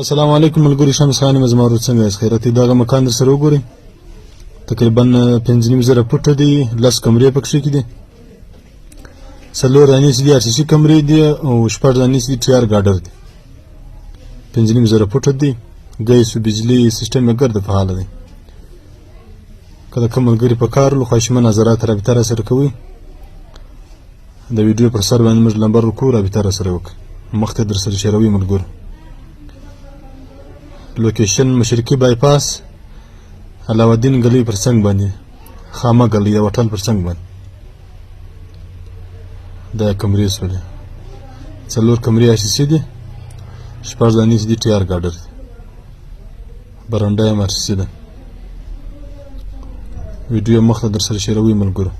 السلام علیکم ملګري، شمس خان مزمارو څنګه یاست؟ خیراتي دغه مکان در سره وګورئ. تقریبا 5,500 فوټه دی، 10 کمرې پکښې کې دي، 4 دانې چې دي RCC کمرې دي او 6 دانې چې دي TR ګاډر دي. 5,500 فوټه دی، ګیس او بجلی سیستم یې ګرد فعال دی. کله کوم ملګري په کار ولو خواهشمن نظرات رابطه را سره کوي. د ویډیو پر سر باندې موږ نمبر ورکوو، رابطه را سره وکړئ. مخته در سره شیروي ملګرو. لوکیشن مشرقي بایپاس علاوالدین ګلۍ پر څنګ باندې، خامه ګلۍ د وطن پر څنګ باندې دا کمرې سولې 4 کمرې RCC دي، 6 دانې چې دي TR ګاډر دي، برنډه یې RCC ده. ویډیو مخته در سره شیروي ملګرو.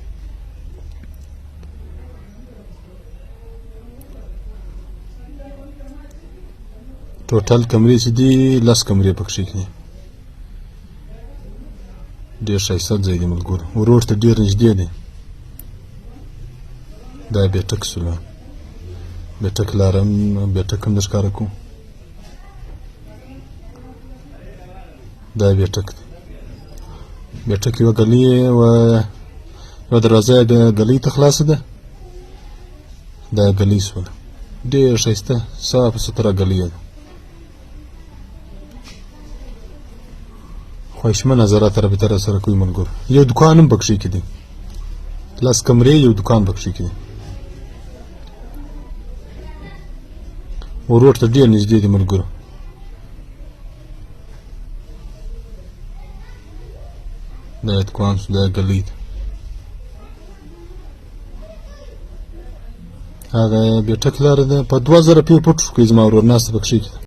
ټوټل کمرې چې دي 10 کمرې پکښې دي. ډېر ښایسته ځای دی ملګرو، روډ ته ډېر نږدې دی. دا بیټک سوله، بیټک لاره هم بیټک هم در ښکاره کوو. دا بیټک دی، بیټک یوه ګلۍ یوه دروازه یې ګلۍ ته خلاصه ده. دا ګلۍ سوله، ډېر ښایسته صافه سوتره ګلۍ ده. خواهشمن نظرات رابطه را سره کوي ملګرو. یو دکان هم پکښې کې دی، 10 کمرې یو دکان پکښې کې دی. و روډ ته ډېر نږدې دی ملګرو. دا دکان شو، دا ګلۍ ده. هغه بیټک لاره ده، په 2000 فوټ کې زما ورور ناسته پکښې کې ده.